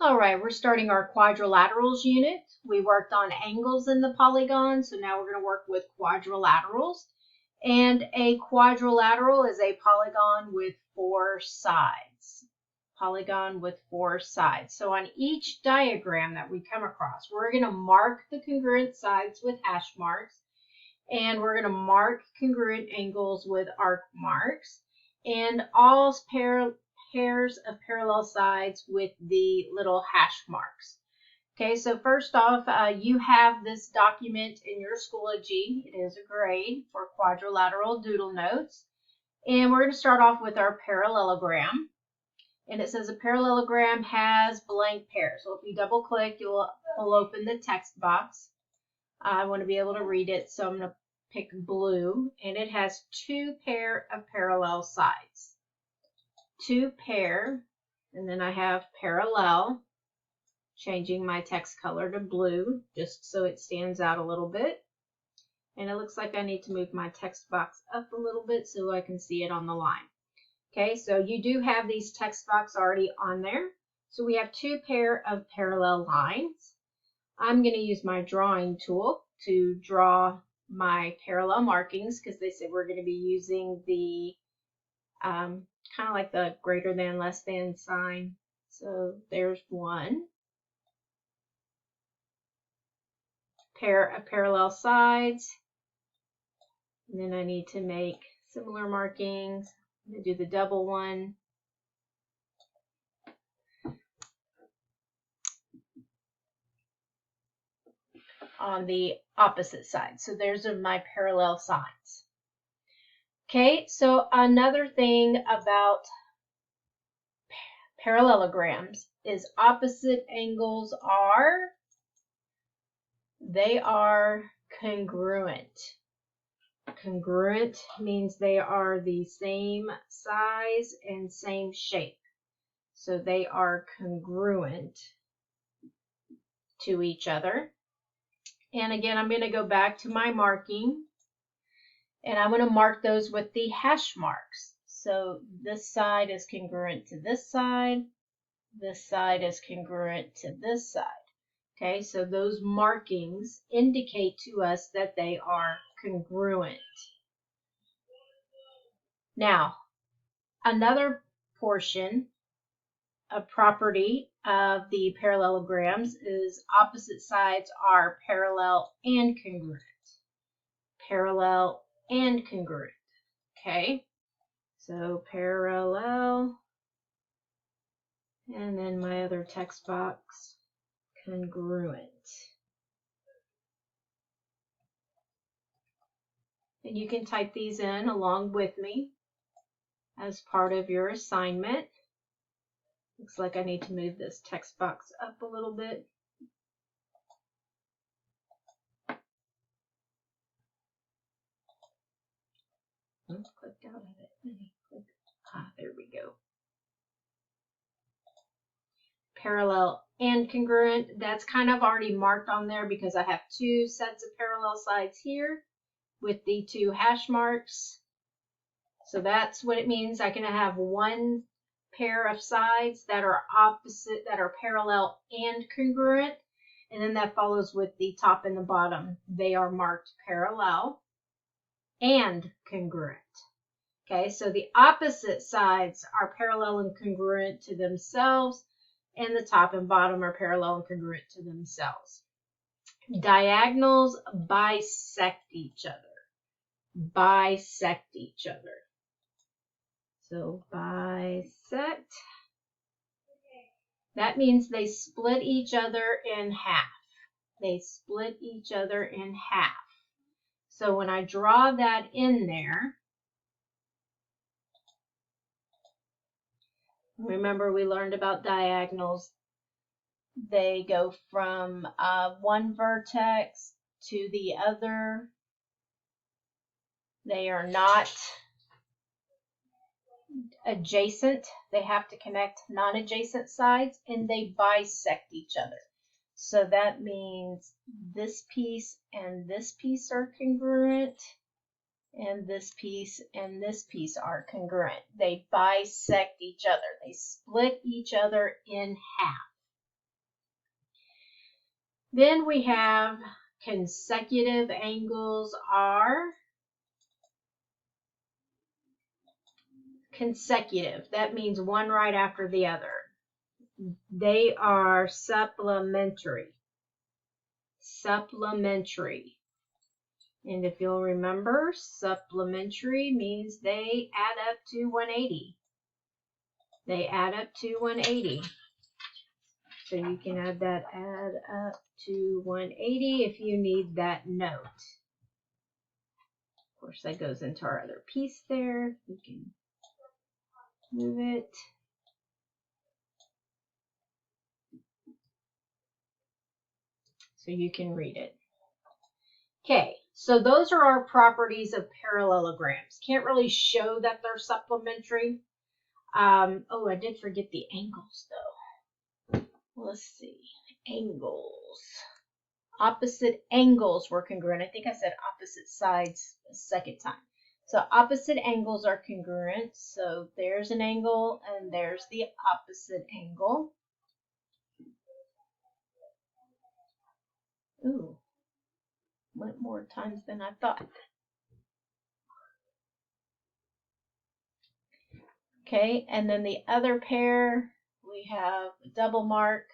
All right, we're starting our quadrilaterals unit. We worked on angles in the polygon, so now we're going to work with quadrilaterals. And a quadrilateral is a polygon with 4 sides. Polygon with 4 sides. So on each diagram that we come across, we're going to mark the congruent sides with hash marks, and we're going to mark congruent angles with arc marks, and all pairs of parallel sides with the little hash marks. Okay, so first off, you have this document in your Schoology. It is a grade for quadrilateral doodle notes. And we're going to start off with our parallelogram. And it says a parallelogram has blank pairs. So if you double click, you'll open the text box. I want to be able to read it, so I'm going to pick blue. And it has 2 pair of parallel sides. 2 pair, and then I have parallel, changing my text color to blue just so it stands out a little bit. And it looks like I need to move my text box up a little bit so I can see it on the line. Okay, so you do have these text box already on there. So we have 2 pair of parallel lines. I'm going to use my drawing tool to draw my parallel markings because they said we're going to be using the kind of like the greater than, less than sign. So there's 1 pair of parallel sides. And then I need to make similar markings. I'm going to do the double one. On the opposite side. So there's my parallel sides. Okay, so another thing about parallelograms is opposite angles they are congruent. Congruent means they are the same size and same shape. So they are congruent to each other. And again, I'm going to go back to my marking. And I'm going to mark those with the hash marks. So this side is congruent to this side. This side is congruent to this side. Okay, so those markings indicate to us that they are congruent. Now, another portion, a property of the parallelograms is opposite sides are parallel and congruent. Parallel and congruent. Okay, so parallel, and then my other text box, congruent. And you can type these in along with me as part of your assignment. Looks like I need to move this text box up a little bit. Clicked out of it. There we go. Parallel and congruent. That's kind of already marked on there because I have 2 sets of parallel sides here with the 2 hash marks. So that's what it means. I can have 1 pair of sides that are opposite, that are parallel and congruent. And then that follows with the top and the bottom. They are marked parallel and congruent. Okay, so the opposite sides are parallel and congruent to themselves, and the top and bottom are parallel and congruent to themselves. Diagonals bisect each other. Bisect each other. So bisect. That means they split each other in half. They split each other in half. So when I draw that in there, remember we learned about diagonals. They go from one vertex to the other. They are not adjacent. They have to connect non-adjacent sides, and they bisect each other. So that means this piece and this piece are congruent, and this piece and this piece are congruent. They bisect each other. They split each other in half. Then we have consecutive angles are consecutive. That means one right after the other. They are supplementary. Supplementary. And if you'll remember, supplementary means they add up to 180. They add up to 180. So you can add up to 180 if you need that note. Of course, that goes into our other piece there. You can move it. So you can read it. Okay, so those are our properties of parallelograms. Can't really show that they're supplementary. Oh, I did forget the angles though. Let's see, angles. Opposite angles were congruent. I think I said opposite sides a second time. So opposite angles are congruent. So there's an angle and there's the opposite angle. Ooh, went more times than I thought. Okay, and then the other pair, we have a double mark.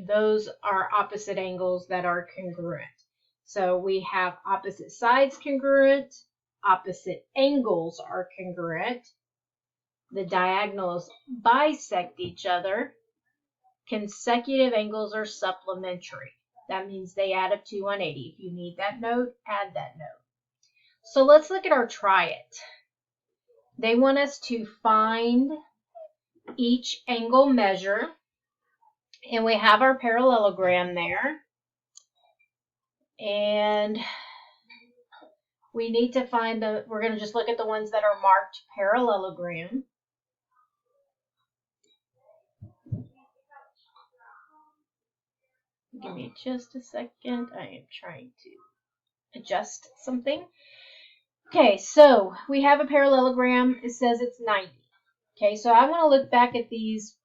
Those are opposite angles that are congruent. So we have opposite sides congruent, opposite angles are congruent, the diagonals bisect each other, consecutive angles are supplementary. That means they add up to 180. If you need that note, add that note. So let's look at our try it. They want us to find each angle measure, and we have our parallelogram there. And we need to find we're going to just look at the ones that are marked parallelogram. Give me just a second. I am trying to adjust something. Okay, so we have a parallelogram. It says it's 90. Okay, so I want to look back at these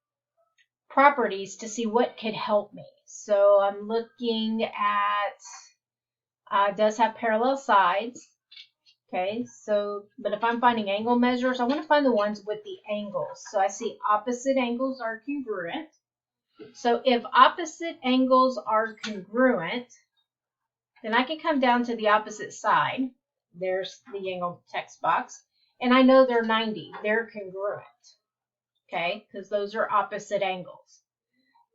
properties to see what could help me. So I'm looking at, does have parallel sides. Okay, so, but if I'm finding angle measures, I want to find the ones with the angles. So I see opposite angles are congruent. So if opposite angles are congruent, then I can come down to the opposite side. There's the angle text box. And I know they're 90. They're congruent. Okay, because those are opposite angles.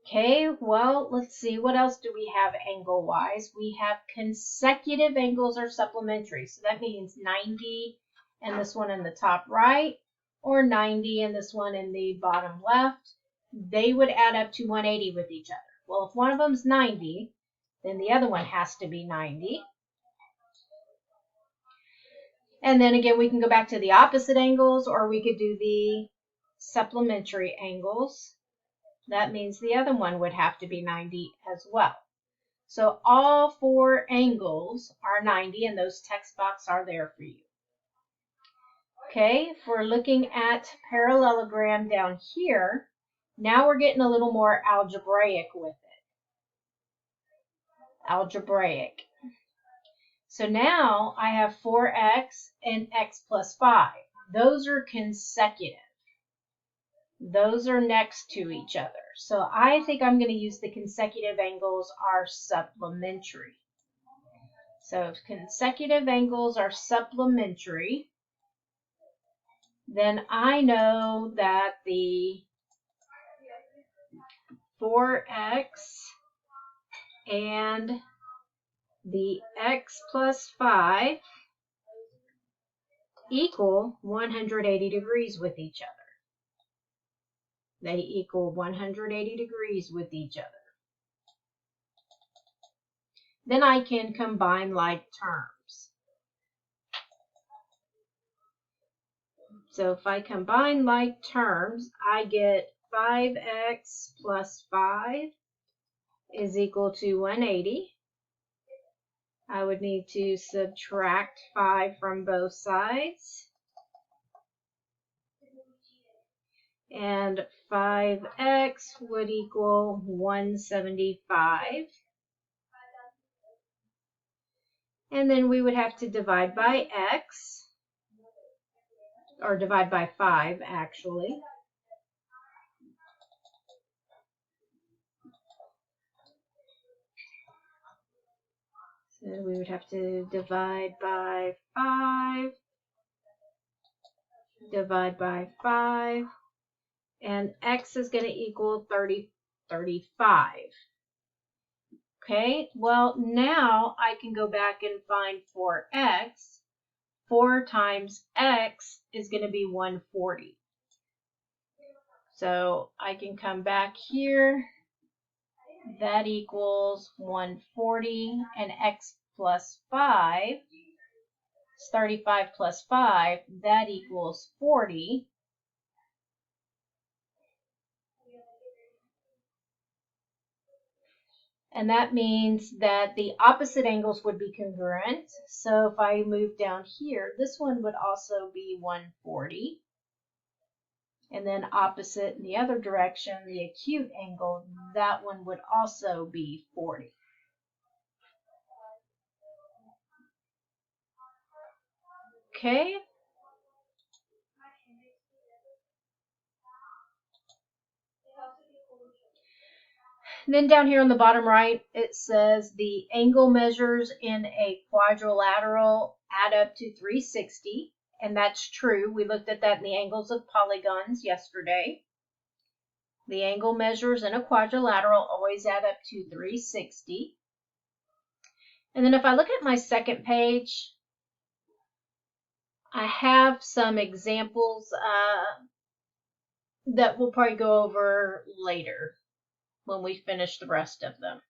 Okay, well, let's see. What else do we have angle-wise? We have consecutive angles are supplementary. So that means 90 and this one in the top right, or 90 and this one in the bottom left. They would add up to 180 with each other. Well, if one of them's 90, then the other one has to be 90. And then again, we can go back to the opposite angles, or we could do the supplementary angles. That means the other one would have to be 90 as well. So all four angles are 90, and those text boxes are there for you. Okay, if we're looking at parallelogram down here, now we're getting a little more algebraic with it. Algebraic. So now I have 4x and x plus 5. Those are consecutive. Those are next to each other. So I think I'm going to use the consecutive angles are supplementary. So if consecutive angles are supplementary, then I know that the 4x and the x plus 5 equal 180 degrees with each other. They equal 180 degrees with each other. Then I can combine like terms. So if I combine like terms, I get 5x plus 5 is equal to 180. I would need to subtract 5 from both sides. And 5x would equal 175. And then we would have to divide by x, or divide by 5 actually. So we would have to divide by 5, divide by 5, and x is going to equal 35. Okay, well now I can go back and find 4x. 4 times x is going to be 140. So I can come back here. That equals 140, and x plus 5 is 35 plus 5. That equals 40. And that means that the opposite angles would be congruent. So if I move down here, this one would also be 140. And then opposite in the other direction, the acute angle, that one would also be 40. Okay. Then down here on the bottom right, it says the angle measures in a quadrilateral add up to 360. And that's true. We looked at that in the angles of polygons yesterday. The angle measures in a quadrilateral always add up to 360. And then if I look at my second page, I have some examples that we'll probably go over later when we finish the rest of them.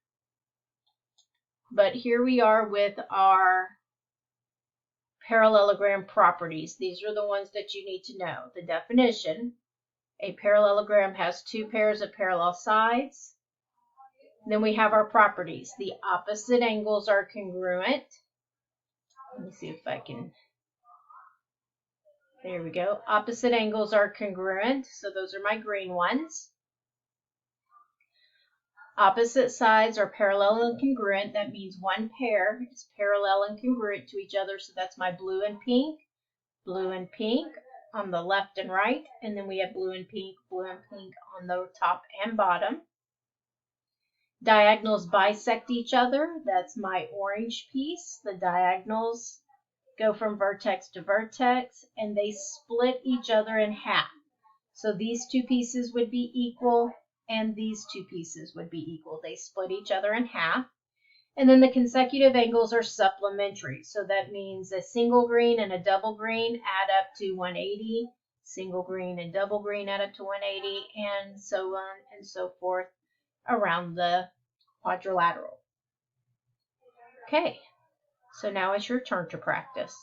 But here we are with our parallelogram properties. These are the ones that you need to know. The definition: a parallelogram has two pairs of parallel sides. Then we have our properties. The opposite angles are congruent. Let me see if I can... There we go. Opposite angles are congruent. So those are my green ones. Opposite sides are parallel and congruent. That means one pair is parallel and congruent to each other. So that's my blue and pink on the left and right. And then we have blue and pink on the top and bottom. Diagonals bisect each other. That's my orange piece. The diagonals go from vertex to vertex, and they split each other in half. So these two pieces would be equal, and these two pieces would be equal. They split each other in half. And then the consecutive angles are supplementary. So that means a single green and a double green add up to 180. Single green and double green add up to 180, and so on and so forth around the quadrilateral. Okay, so now it's your turn to practice.